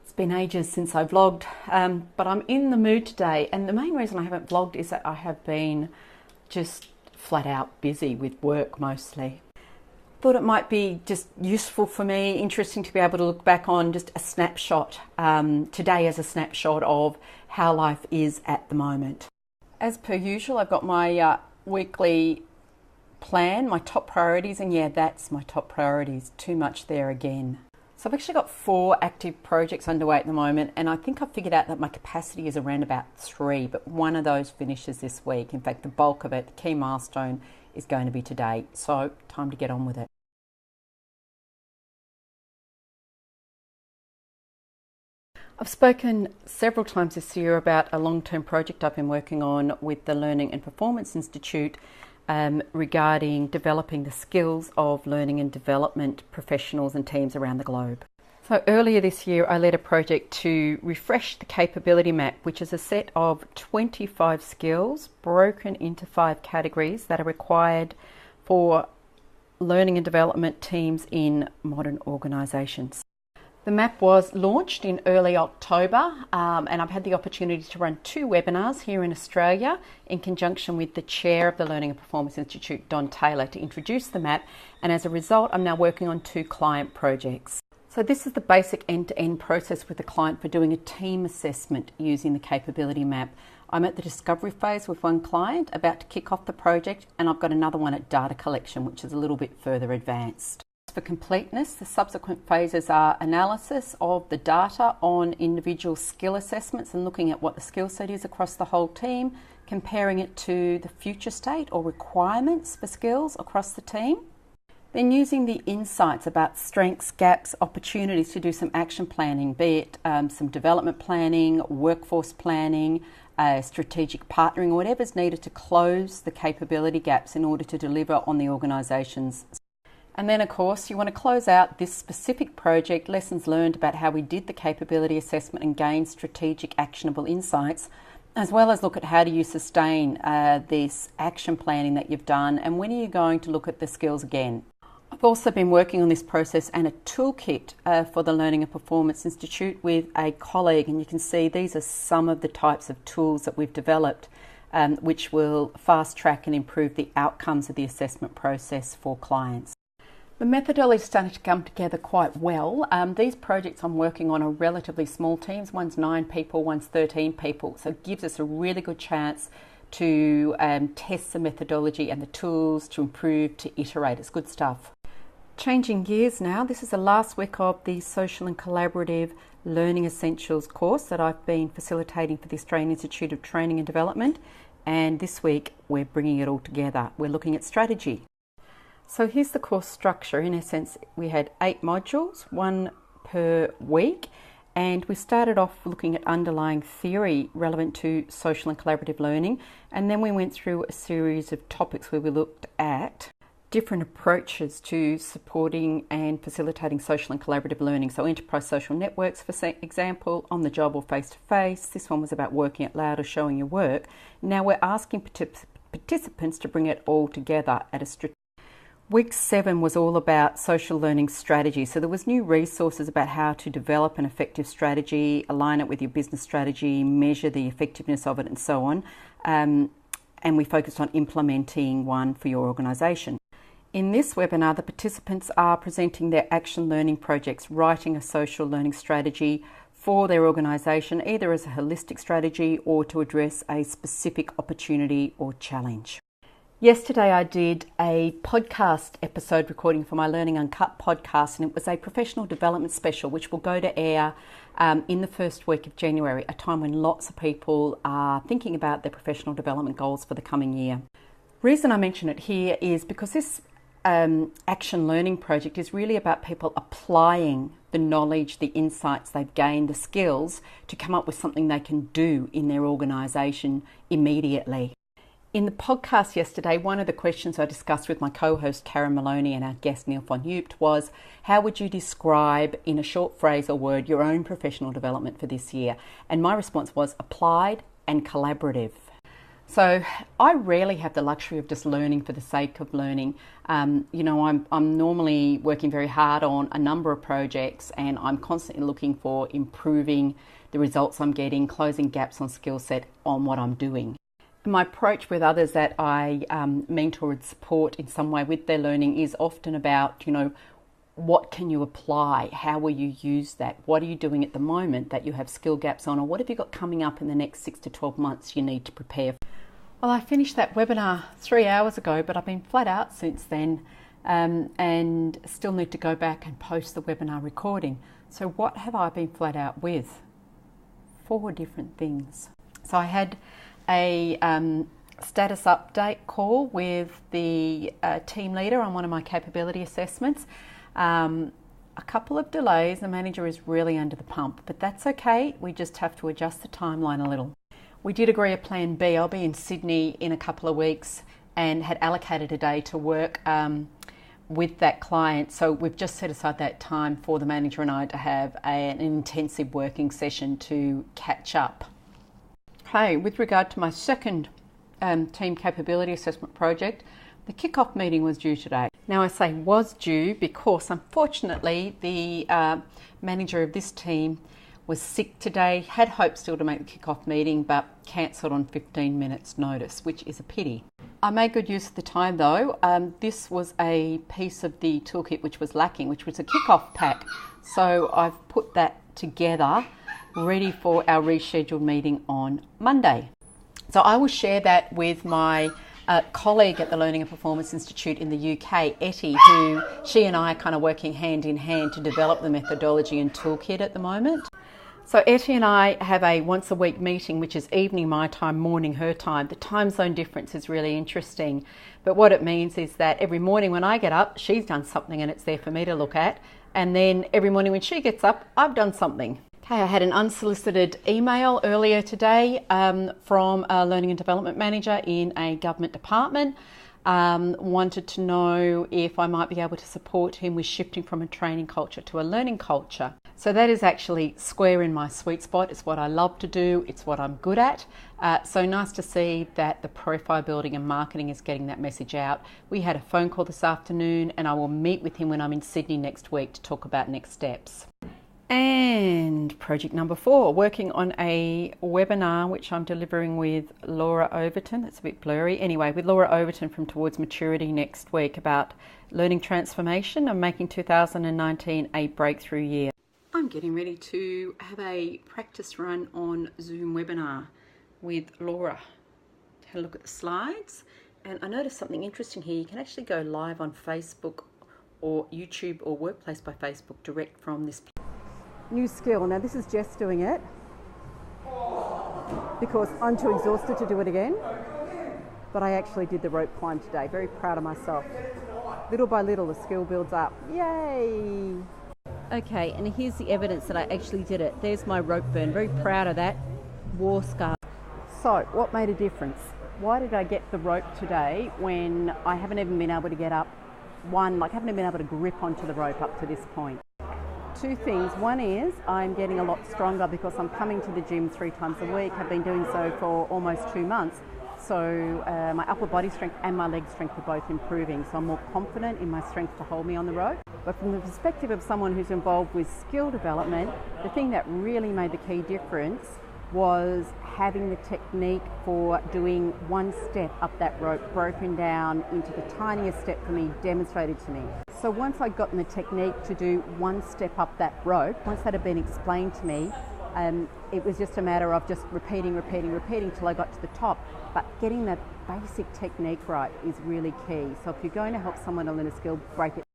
It's been ages since I vlogged, but I'm in the mood today, and the main reason I haven't vlogged is that I have been just flat out busy with work mostly. Thought it might be just useful for me, interesting to be able to look back on just a snapshot today as a snapshot of how life is at the moment. As per usual, I've got my weekly plan, my top priorities, and yeah, that's my top priorities. Too much there again. So I've actually got 4 active projects underway at the moment, and I think I've figured out that my capacity is around about 3, but one of those finishes this week. In fact, the bulk of it, the key milestone, is going to be today. So time to get on with it. I've spoken several times this year about a long-term project I've been working on with the Learning and Performance Institute regarding developing the skills of learning and development professionals and teams around the globe. So earlier this year I led a project to refresh the capability map, which is a set of 25 skills broken into 5 categories that are required for learning and development teams in modern organisations. The map was launched in early October, and I've had the opportunity to run 2 webinars here in Australia in conjunction with the chair of the Learning and Performance Institute, Don Taylor, to introduce the map, and as a result I'm now working on 2 client projects. So this is the basic end-to-end process with the client for doing a team assessment using the capability map. I'm at the discovery phase with one client, about to kick off the project, and I've got another one at data collection, which is a little bit further advanced. For completeness, the subsequent phases are analysis of the data on individual skill assessments and looking at what the skill set is across the whole team, comparing it to the future state or requirements for skills across the team. Then using the insights about strengths, gaps, opportunities to do some action planning, be it some development planning, workforce planning, strategic partnering, or whatever's needed to close the capability gaps in order to deliver on the organisation's. And then, of course, you want to close out this specific project, lessons learned about how we did the capability assessment and gain strategic actionable insights, as well as look at how do you sustain this action planning that you've done, and when are you going to look at the skills again. I've also been working on this process and a toolkit for the Learning and Performance Institute with a colleague, and you can see these are some of the types of tools that we've developed which will fast track and improve the outcomes of the assessment process for clients. The methodology is starting to come together quite well. These projects I'm working on are relatively small teams. One's 9 people, one's 13 people. So it gives us a really good chance to test the methodology and the tools to improve, to iterate. It's good stuff. Changing gears now, this is the last week of the Social and Collaborative Learning Essentials course that I've been facilitating for the Australian Institute of Training and Development. And this week we're bringing it all together. We're looking at strategy. So here's the course structure. In essence, we had 8 modules, 1 per week, and we started off looking at underlying theory relevant to social and collaborative learning, and then we went through a series of topics where we looked at different approaches to supporting and facilitating social and collaborative learning. So enterprise social networks, for example, on the job or face-to-face. This one was about working out loud or showing your work. Now we're asking participants to bring it all together at a strategic. Week 7 was all about social learning strategy. So there was new resources about how to develop an effective strategy, align it with your business strategy, measure the effectiveness of it, and so on. And we focused on implementing one for your organisation. In this webinar, the participants are presenting their action learning projects, writing a social learning strategy for their organisation, either as a holistic strategy or to address a specific opportunity or challenge. Yesterday I did a podcast episode recording for my Learning Uncut podcast, and it was a professional development special which will go to air in the first week of January, a time when lots of people are thinking about their professional development goals for the coming year. The reason I mention it here is because this action learning project is really about people applying the knowledge, the insights they've gained, the skills to come up with something they can do in their organisation immediately. In the podcast yesterday, one of the questions I discussed with my co-host Karen Maloney and our guest Neil von Hoopt was, how would you describe in a short phrase or word your own professional development for this year? And my response was applied and collaborative. So I rarely have the luxury of just learning for the sake of learning. I'm normally working very hard on a number of projects, and I'm constantly looking for improving the results I'm getting, closing gaps on skill set on what I'm doing. My approach with others that I mentor and support in some way with their learning is often about, what can you apply? How will you use that? What are you doing at the moment that you have skill gaps on? Or what have you got coming up in the next 6 to 12 months you need to prepare? Well, I finished that webinar 3 hours ago, but I've been flat out since then and still need to go back and post the webinar recording. So what have I been flat out with? 4 different things. So I had a status update call with the team leader on one of my capability assessments. A couple of delays. The manager is really under the pump, but that's okay. We just have to adjust the timeline a little. We did agree a plan B. I'll be in Sydney in a couple of weeks and had allocated a day to work with that client. So we've just set aside that time for the manager and I to have an intensive working session to catch up. Okay, with regard to my second team capability assessment project, the kick-off meeting was due today. Now I say was due because unfortunately the manager of this team was sick today, had hoped still to make the kick-off meeting but cancelled on 15 minutes notice, which is a pity. I made good use of the time though. This was a piece of the toolkit which was lacking, which was a kick-off pack. So I've put that together, ready for our rescheduled meeting on Monday. So I will share that with my colleague at the Learning and Performance Institute in the UK, Etty, who she and I are kind of working hand in hand to develop the methodology and toolkit at the moment. So Etty and I have a once a week meeting, which is evening my time, morning her time. The time zone difference is really interesting, but what it means is that every morning when I get up, she's done something and it's there for me to look at, and then every morning when she gets up, I've done something. Okay, I had an unsolicited email earlier today from a learning and development manager in a government department. Wanted to know if I might be able to support him with shifting from a training culture to a learning culture. So that is actually square in my sweet spot. It's what I love to do. It's what I'm good at. So nice to see that the profile building and marketing is getting that message out. We had a phone call this afternoon and I will meet with him when I'm in Sydney next week to talk about next steps. And project number 4, working on a webinar which I'm delivering with Laura Overton. That's a bit blurry. Anyway, with Laura Overton from Towards Maturity next week about learning transformation and making 2019 a breakthrough year. I'm getting ready to have a practice run on Zoom webinar with Laura. Had a look at the slides and I noticed something interesting here. You can actually go live on Facebook or YouTube or Workplace by Facebook direct from this. New skill. Now this is Jess doing it because I'm too exhausted to do it again, but I actually did the rope climb today. Very proud of myself. Little by little the skill builds up. Yay! Okay, and here's the evidence that I actually did it. There's my rope burn. Very proud of that. War scar. So what made a difference? Why did I get the rope today when I haven't even been able to get up? I haven't even been able to grip onto the rope up to this point. 2 things. One is I'm getting a lot stronger because I'm coming to the gym 3 times a week. I've been doing so for almost 2 months. So my upper body strength and my leg strength are both improving. So I'm more confident in my strength to hold me on the rope. But from the perspective of someone who's involved with skill development, the thing that really made the key difference was having the technique for doing 1 step up that rope broken down into the tiniest step for me, demonstrated to me. So once I'd gotten the technique to do 1 step up that rope, once that had been explained to me, it was just a matter of just repeating till I got to the top. But getting that basic technique right is really key. So if you're going to help someone to learn a skill, break it